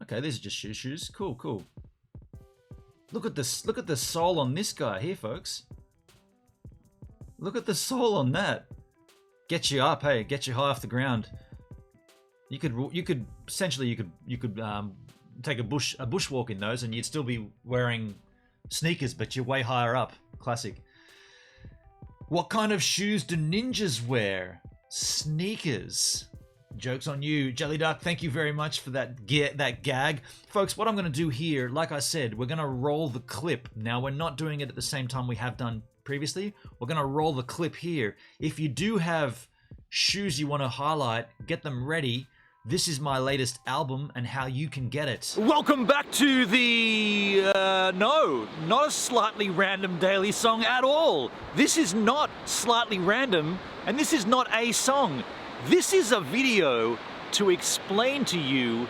Okay, these are just shoes. Cool, cool. Look at this. Look at the sole on this guy here, folks. Look at the sole on that. Get you up, hey. Get you high off the ground. You could essentially take a bushwalk in those, and you'd still be wearing sneakers, but you're way higher up. Classic. What kind of shoes do ninjas wear? Sneakers. Joke's on you. Jelly Duck, thank you very much for that gag. Folks, what I'm going to do here, like I said, we're going to roll the clip. Now, we're not doing it at the same time we have done previously. We're going to roll the clip here. If you do have shoes you want to highlight, get them ready. This is my latest album and how you can get it. Welcome back to the... no, not a slightly random daily song at all. This is not slightly random, and this is not a song. This is a video to explain to you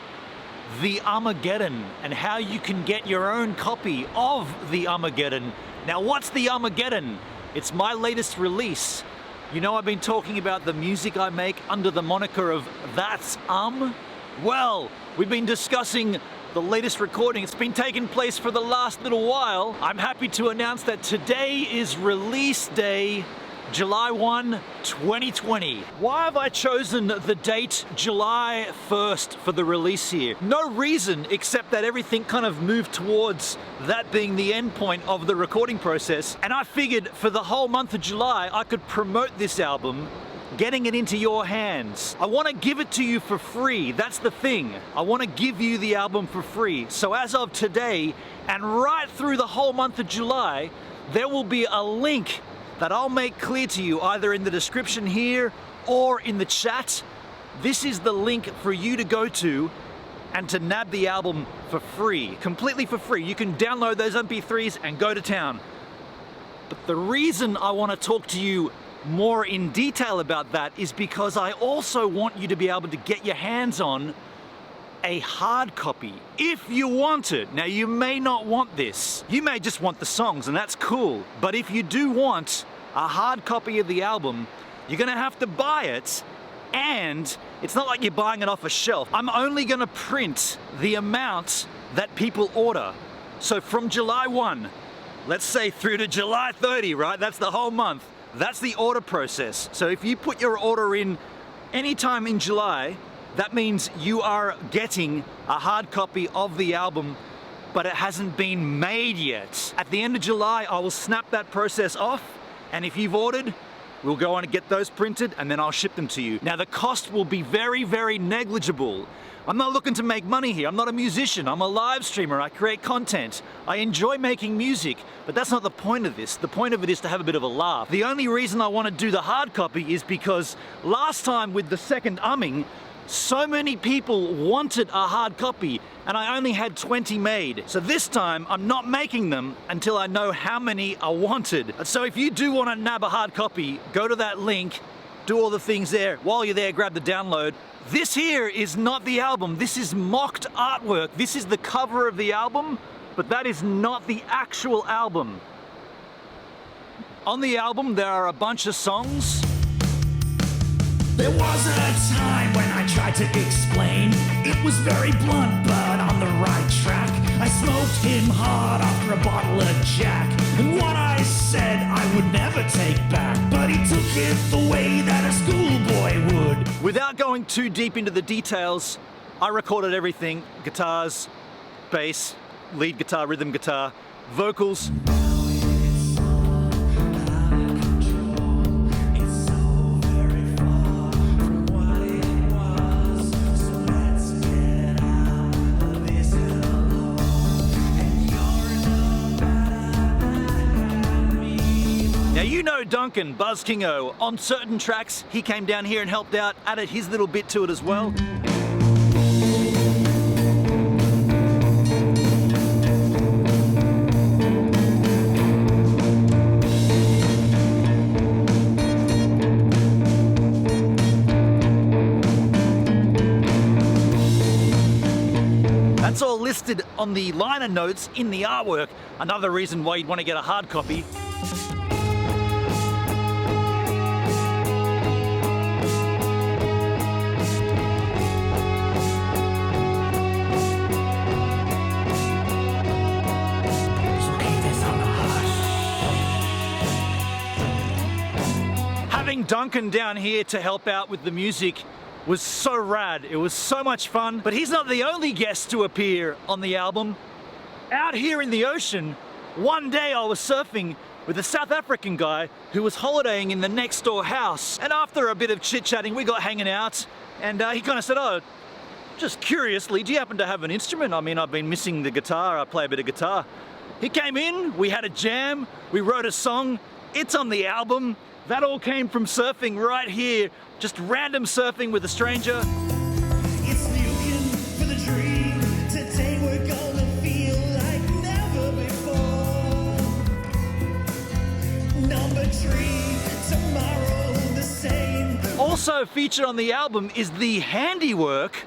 the Armageddon and how you can get your own copy of the Armageddon. Now, what's the Armageddon? It's my latest release. You know, I've been talking about the music I make under the moniker of That's Well, we've been discussing the latest recording. It's been taking place for the last little while. I'm happy to announce that today is release day, July 1, 2020. Why have I chosen the date July 1st for the release here? No reason except that everything kind of moved towards that being the end point of the recording process. And I figured for the whole month of July, I could promote this album, getting it into your hands. I want to give it to you for free. That's the thing. I want to give you the album for free. So as of today, and right through the whole month of July, there will be a link that I'll make clear to you either in the description here or in the chat this is the link for you to go to and to nab the album for free, completely for free. You can download those MP3s and go to town. But the reason I want to talk to you more in detail about that is because I also want you to be able to get your hands on a hard copy if you want it. Now, you may not want this. You may just want the songs, and that's cool. But if you do want a hard copy of the album, you're gonna have to buy it, and it's not like you're buying it off a shelf. I'm only gonna print the amount that people order. So from July 1, let's say through to July 30, right? That's the whole month. That's the order process. So if you put your order in anytime in July, that means you are getting a hard copy of the album, but it hasn't been made yet. At the end of July, I will snap that process off, and if you've ordered, we'll go on and get those printed, and then I'll ship them to you. Now, the cost will be very, very negligible. I'm not looking to make money here. I'm not a musician. I'm a live streamer. I create content. I enjoy making music, but that's not the point of this. The point of it is to have a bit of a laugh. The only reason I want to do the hard copy is because last time with the second umming, so many people wanted a hard copy, and I only had 20 made. So this time, I'm not making them until I know how many are wanted. So if you do want to nab a hard copy, go to that link, do all the things there. While you're there, grab the download. This here is not the album. This is mocked artwork. This is the cover of the album, but that is not the actual album. On the album, there are a bunch of songs. There was a time when I tried to explain. It was very blunt, but on the right track. I smoked him hard after a bottle of Jack. And what I said I would never take back. But he took it the way that a schoolboy would. Without going too deep into the details, I recorded everything. Guitars, bass, lead guitar, rhythm guitar, vocals. You know Duncan, Buzz Kingo. On certain tracks, he came down here and helped out, added his little bit to it as well. That's all listed on the liner notes in the artwork. Another reason why you'd want to get a hard copy. Having Duncan down here to help out with the music was so rad. It was so much fun. But he's not the only guest to appear on the album. Out here in the ocean, one day I was surfing with a South African guy who was holidaying in the next door house. And after a bit of chit-chatting, we got hanging out, and he kind of said, "Oh, just curiously, do you happen to have an instrument? I mean, I've been missing the guitar. I play a bit of guitar." He came in, we had a jam, we wrote a song. It's on the album. That all came from surfing right here, just random surfing with a stranger. It's looking for the dream. Today we're gonna feel like never before. Number 3, tomorrow the same. Also featured on the album is the handiwork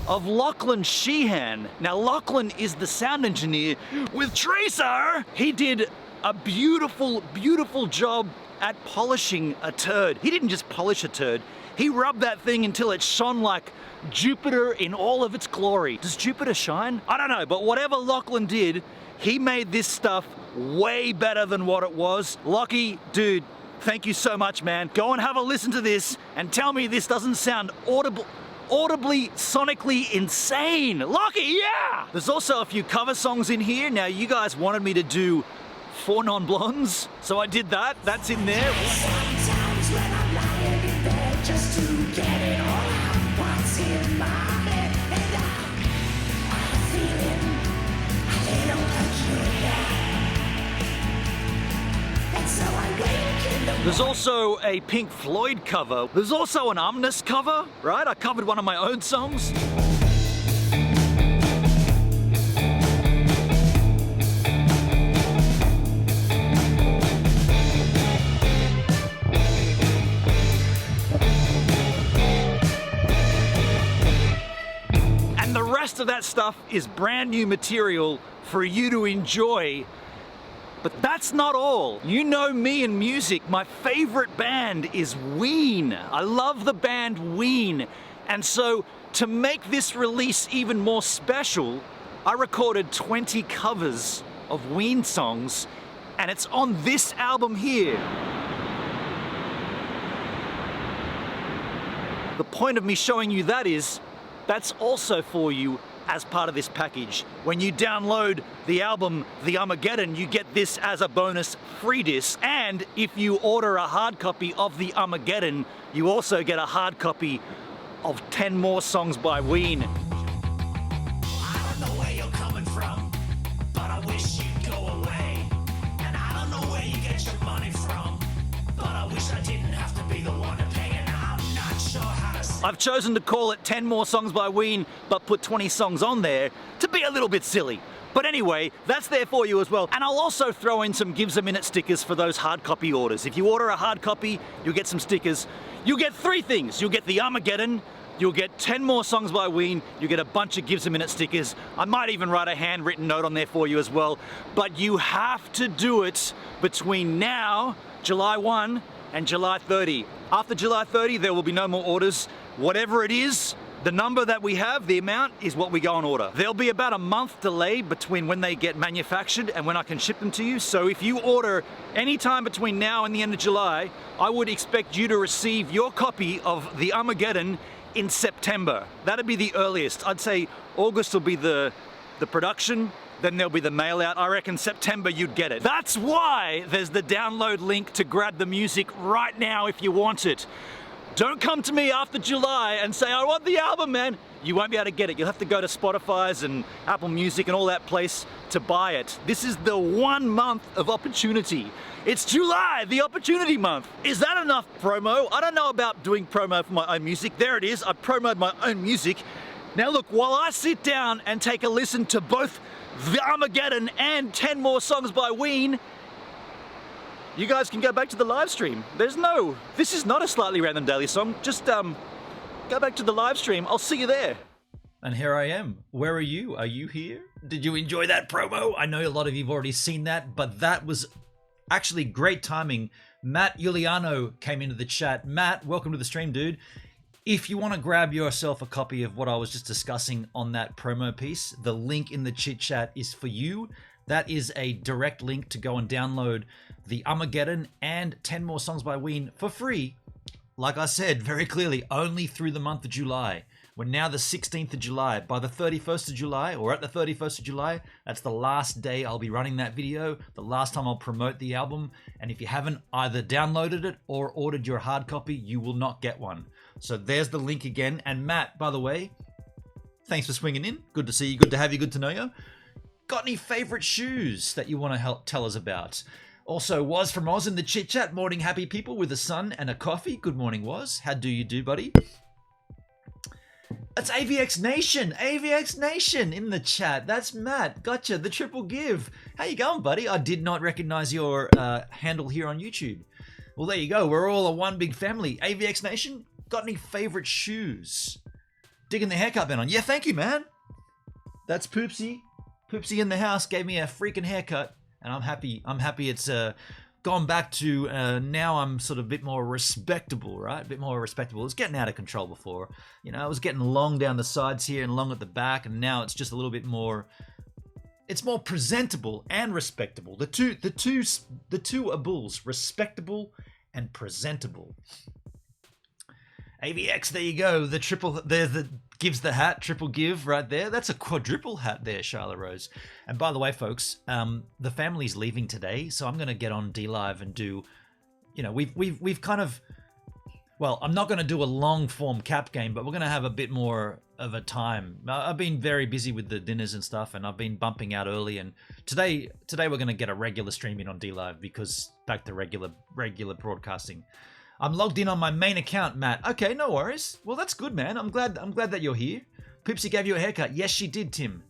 of Lachlan Sheehan. Now, Lachlan is the sound engineer with Tracer. He did a beautiful, beautiful job at polishing a turd. He didn't just polish a turd, he rubbed that thing until it shone like Jupiter in all of its glory. Does Jupiter shine? I don't know, but whatever Lachlan did, he made this stuff way better than what it was. Lockie, dude, thank you so much, man. Go and have a listen to this and tell me this doesn't sound audibly, sonically insane. Lockie, yeah! There's also a few cover songs in here. Now, you guys wanted me to do 4 Non-Blondes, so I did that. That's in there. Sometimes when I'm lying in bed just to get it all out, what's in my head, and I'm feeling a little peculiar. And so I wake in the There's also a Pink Floyd cover. There's also an Omnis cover, right? I covered one of my own songs. And the rest of that stuff is brand new material for you to enjoy. But that's not all. You know me and music. My favorite band is Ween. I love the band Ween. And so to make this release even more special, I recorded 20 covers of Ween songs, and it's on this album here. The point of me showing you that is, that's also for you as part of this package. When you download the album, The Armageddon, you get this as a bonus free disc. And if you order a hard copy of The Armageddon, you also get a hard copy of 10 more songs by Ween. I don't know where you're coming from, but I wish you'd go away. And I don't know where you get your money from, but I wish I didn't have to be the one to pay, and I'm not sure how to say. I've chosen to call it 10 more songs by Ween, but put 20 songs on there to be a little bit silly. But anyway, that's there for you as well. And I'll also throw in some Gives a Minute stickers for those hard copy orders. If you order a hard copy, you'll get some stickers. You'll get 3 things. You'll get the Armageddon, you'll get 10 more songs by Ween, you get a bunch of Gives a Minute stickers. I might even write a handwritten note on there for you as well. But you have to do it between now, July 1, and July 30. After July 30, there will be no more orders. Whatever it is, the number that we have, the amount, is what we go on order. There'll be about a month delay between when they get manufactured and when I can ship them to you. So if you order any time between now and the end of July, I would expect you to receive your copy of the Armageddon in September. That'd be the earliest. I'd say August will be the production, then there'll be the mail out. I reckon September you'd get it. That's why there's the download link to grab the music right now if you want it. Don't come to me after July and say, I want the album, man. You won't be able to get it. You'll have to go to Spotify's and Apple Music and all that place to buy it. This is the 1 month of opportunity. It's July, the opportunity month. Is that enough promo? I don't know about doing promo for my own music. There it is. I promoted my own music. Now look, while I sit down and take a listen to both the Armageddon and 10 more songs by Ween, you guys can go back to the live stream. This is not a Slightly Random Daily Song. Just go back to the live stream. I'll see you there. And here I am. Where are you? Are you here? Did you enjoy that promo? I know a lot of you have already seen that, but that was actually great timing. Matt Giuliano came into the chat. Matt, welcome to the stream, dude. If you want to grab yourself a copy of what I was just discussing on that promo piece, the link in the chit chat is for you. That is a direct link to go and download the Armageddon and 10 more songs by Ween for free. Like I said very clearly, only through the month of July. We're now the 16th of July. By the 31st of July, or at the 31st of July, that's the last day I'll be running that video, the last time I'll promote the album. And if you haven't either downloaded it or ordered your hard copy, you will not get one. So there's the link again. And Matt, by the way, thanks for swinging in. Good to see you. Good to have you. Good to know you. Got any favorite shoes that you want to help tell us about? Also, Woz from Oz in the chit chat. Morning, happy people with a sun and a coffee. Good morning, Woz. How do you do, buddy? It's AVX Nation. AVX Nation in the chat. That's Matt. Gotcha. The triple give. How you going, buddy? I did not recognize your handle here on YouTube. Well, there you go. We're all a one big family. AVX Nation, got any favorite shoes? Digging the haircut been on. Yeah, thank you, man. That's Poopsie. Poopsie in the house gave me a freaking haircut, and I'm happy. I'm happy it's gone back to now I'm sort of a bit more respectable, right? A bit more respectable. It was getting out of control before. You know, I was getting long down the sides here and long at the back, and now it's just a little bit more. It's more presentable and respectable. The two are bulls, respectable and presentable. AVX, there you go. The triple, there's the gives the hat, triple give right there. That's a quadruple hat there, Charlotte Rose. And by the way, folks, the family's leaving today, so I'm going to get on D Live and do, you know, we've kind of Well, I'm not going to do a long form cap game, but we're going to have a bit more of a time. I've been very busy with the dinners and stuff, and I've been bumping out early. And today we're going to get a regular stream in on DLive because back to regular broadcasting. I'm logged in on my main account, Matt. Okay, no worries. Well, that's good, man. I'm glad that you're here. Poopsie gave you a haircut. Yes, she did, Tim.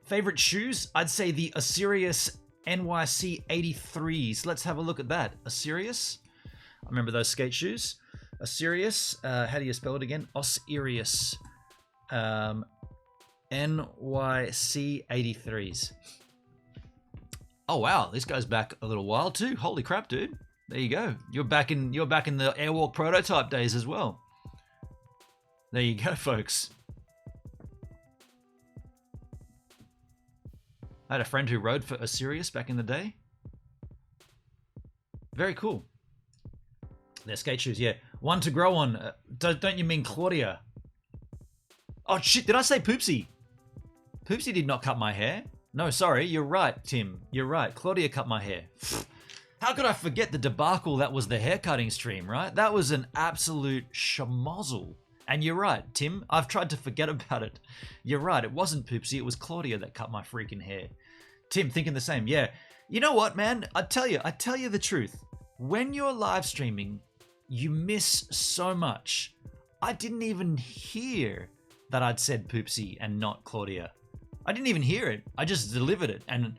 Favorite shoes? I'd say the Osiris NYC 83s. Let's have a look at that. Osiris. I remember those skate shoes. Osiris. How do you spell it again? Osiris. NYC 83s. Oh wow, this goes back a little while too. Holy crap, dude. There you go. You're back in the Airwalk prototype days as well. There you go, folks. I had a friend who rode for Osiris back in the day. Very cool. They're skate shoes, yeah. One to grow on. Don't you mean Claudia? Oh shit, did I say Poopsie? Poopsie did not cut my hair. No, sorry, you're right, Tim. You're right. Claudia cut my hair. How could I forget the debacle that was the haircutting stream, right? That was an absolute schmozzle. And you're right, Tim. I've tried to forget about it. You're right. It wasn't Poopsie. It was Claudia that cut my freaking hair. Tim, thinking the same. Yeah. You know what, man? I tell you the truth. When you're live streaming, you miss so much. I didn't even hear that I'd said Poopsie and not Claudia. I didn't even hear it. I just delivered it. And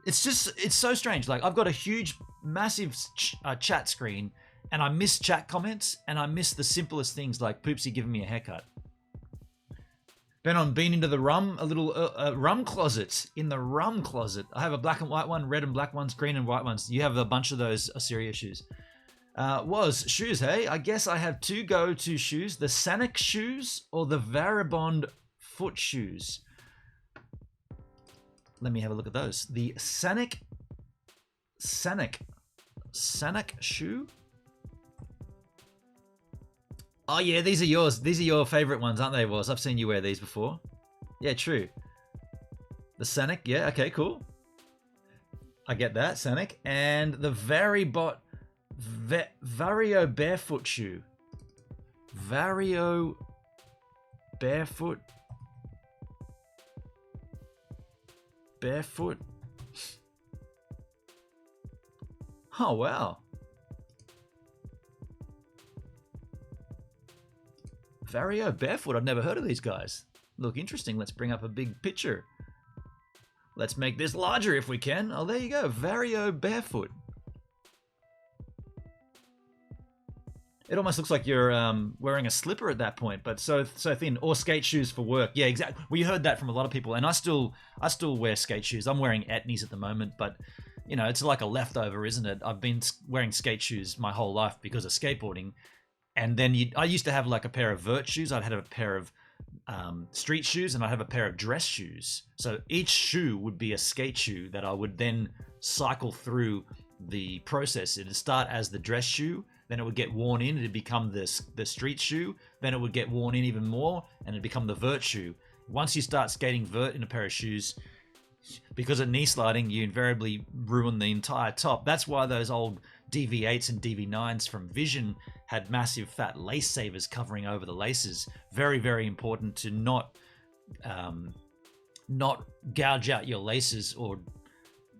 it's so strange. Like, I've got a huge, massive chat screen, and I miss chat comments, and I miss the simplest things like Poopsie giving me a haircut. Been into the rum, a little rum closet. In the rum closet, I have a black and white one, red and black ones, green and white ones. You have a bunch of those Osiris shoes. Shoes, hey? I guess I have two go-to shoes: the Sanic shoes or the Varibond foot shoes. Let me have a look at those. The Sanic shoe. Oh yeah, these are yours. These are your favorite ones, aren't they, Woz? I've seen you wear these before. Yeah, true. The Sanic, yeah, okay, cool. I get that, Sanic. And the Vario barefoot shoe. Vario barefoot. Barefoot. Oh wow. Vario barefoot. I've never heard of these guys. Look interesting. Let's bring up a big picture. Let's make this larger if we can. Oh, there you go. Vario barefoot. It almost looks like you're wearing a slipper at that point, but so thin. Or skate shoes for work. Yeah, exactly. We heard that from a lot of people, and I still wear skate shoes. I'm wearing Etnies at the moment, but you know, it's like a leftover, isn't it? I've been wearing skate shoes my whole life because of skateboarding, and then I used to have like a pair of vert shoes. I'd have a pair of street shoes, and I'd have a pair of dress shoes. So each shoe would be a skate shoe that I would then cycle through the process. It'd start as the dress shoe. Then it would get worn in, it'd become the street shoe. Then it would get worn in even more, and it'd become the vert shoe. Once you start skating vert in a pair of shoes, because of knee sliding, you invariably ruin the entire top. That's why those old DV8s and DV9s from Vision had massive fat lace savers covering over the laces. Very, very important to not gouge out your laces, or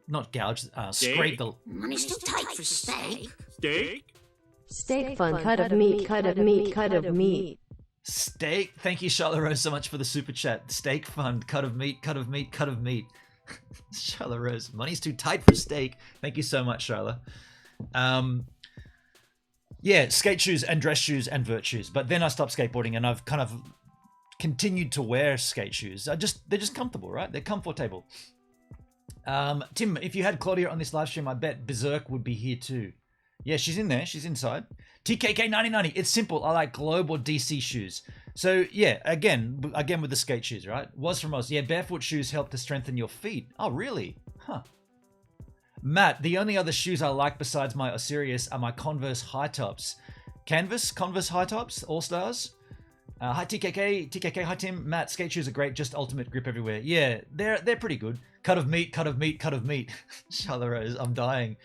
not gouge, scrape the... Money's too tight for steak. Steak? Steak fun, cut of meat, cut of meat, cut of meat. Steak. Thank you, Charlotte Rose, so much for the super chat. Steak fund, cut of meat, cut of meat, cut of meat. Charlotte Rose, money's too tight for steak. Thank you so much, Charlotte. Yeah, skate shoes and dress shoes and vert shoes. But then I stopped skateboarding, and I've kind of continued to wear skate shoes. They're just comfortable, right? They're comfortable. Tim, if you had Claudia on this live stream, I bet Berserk would be here too. Yeah, she's in there. She's inside. TKK 9090. It's simple. I like Globe or DC shoes. So yeah, again with the skate shoes, right? Was from Oz. Yeah, barefoot shoes help to strengthen your feet. Oh, really? Huh. Matt, the only other shoes I like besides my Osiris are my Converse high tops. Converse high tops, All Stars. Hi TKK, hi Tim. Matt, skate shoes are great, just ultimate grip everywhere. Yeah, they're pretty good. Cut of meat, cut of meat, cut of meat. Charlotte Rose, I'm dying.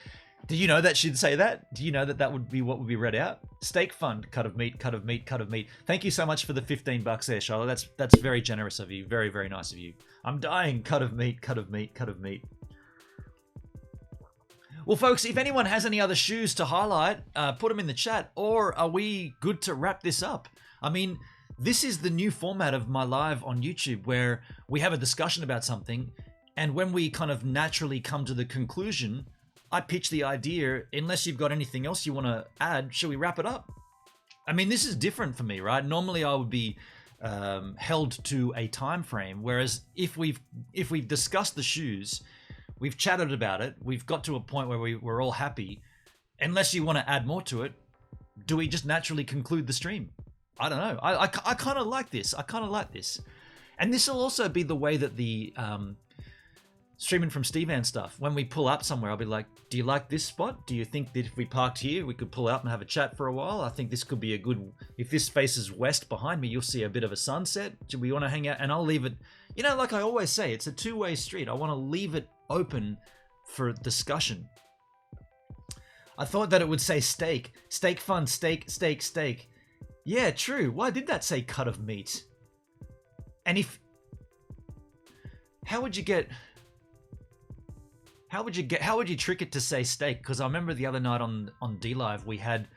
Do you know that she'd say that? Do you know that that would be what would be read out? Steak fund, cut of meat, cut of meat, cut of meat. Thank you so much for the $15 there, Charlotte. That's very generous of you. Very, very nice of you. I'm dying. Cut of meat, cut of meat, cut of meat. Well, folks, if anyone has any other shoes to highlight, put them in the chat. Or are we good to wrap this up? I mean, this is the new format of my live on YouTube where we have a discussion about something. And when we kind of naturally come to the conclusion, I pitch the idea. Unless you've got anything else you want to add, shall we wrap it up? I mean, this is different for me, right? Normally I would be held to a time frame. Whereas if we've discussed the shoes, we've chatted about it, we've got to a point where we're all happy. Unless you want to add more to it, do we just naturally conclude the stream? I don't know. I kind of like this. I kind of like this. And this will also be the way that the streaming from Steve and stuff, when we pull up somewhere, I'll be like, do you like this spot? Do you think that if we parked here, we could pull out and have a chat for a while? I think this could be a good, if this faces west behind me, you'll see a bit of a sunset. Do we want to hang out? And I'll leave it, you know, like I always say, it's a two-way street. I want to leave it open for discussion. I thought that it would say steak. Steak fun, steak, steak, steak. Yeah, true. Why did that say cut of meat? And if, how would you trick it to say steak? Because I remember the other night on D-Live, we had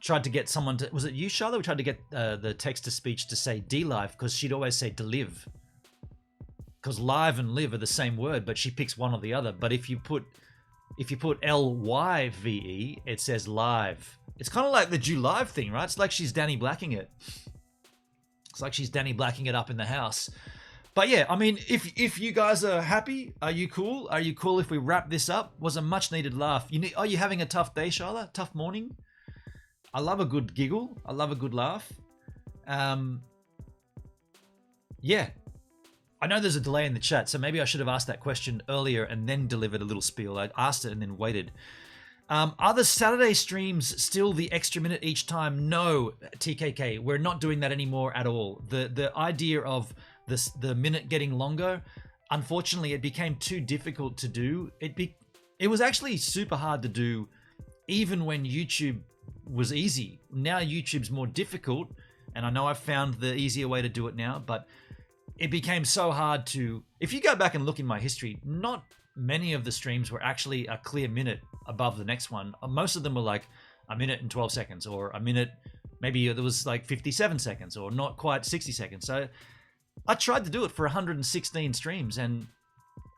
tried to get someone to, was it you, Charlotte? We tried to get the text-to-speech to say D-Live because she'd always say delive. Because live and live are the same word, but she picks one or the other. But if you put L-Y-V-E, it says live. It's kind of like the July thing, right? It's like she's Danny Blacking it. It's like she's Danny Blacking it up in the house. But yeah, I mean, if you guys are happy, are you cool? Are you cool if we wrap this up? Was a much needed laugh. Are you having a tough day, Charlotte? Tough morning? I love a good giggle. I love a good laugh. Yeah. I know there's a delay in the chat, so maybe I should have asked that question earlier and then delivered a little spiel. I asked it and then waited. Are the Saturday streams still the extra minute each time? No, TKK. We're not doing that anymore at all. The idea of the minute getting longer, unfortunately, it became too difficult to do. It was actually super hard to do even when YouTube was easy. Now YouTube's more difficult, and I know I've found the easier way to do it now, but it became so hard to, if you go back and look in my history, not many of the streams were actually a clear minute above the next one. Most of them were like a minute and 12 seconds, or a minute, maybe there was like 57 seconds, or not quite 60 seconds. So I tried to do it for 116 streams, and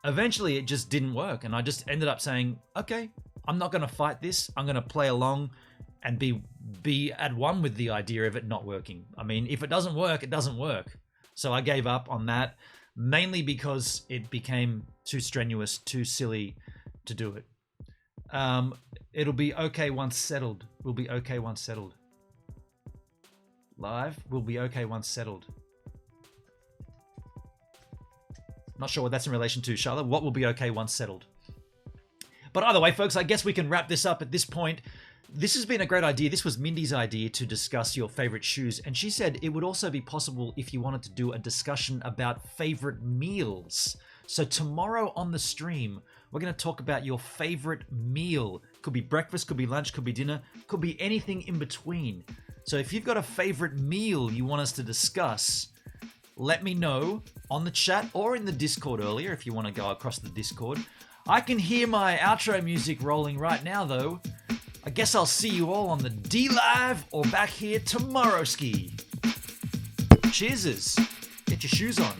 eventually it just didn't work. And I just ended up saying, okay, I'm not going to fight this. I'm going to play along and be at one with the idea of it not working. I mean, if it doesn't work, it doesn't work. So I gave up on that, mainly because it became too strenuous, too silly to do it. It'll be okay once settled. We'll be okay once settled. Live, we'll be okay once settled. Not sure what that's in relation to, Charlotte. What will be okay once settled? But either way, folks, I guess we can wrap this up at this point. This has been a great idea. This was Mindy's idea to discuss your favorite shoes. And she said it would also be possible if you wanted to do a discussion about favorite meals. So tomorrow on the stream, we're going to talk about your favorite meal. Could be breakfast, could be lunch, could be dinner, could be anything in between. So if you've got a favorite meal you want us to discuss, let me know on the chat or in the Discord earlier if you want to go across the Discord. I can hear my outro music rolling right now, though. I guess I'll see you all on the D-Live or back here tomorrow, ski. Cheers. Get your shoes on.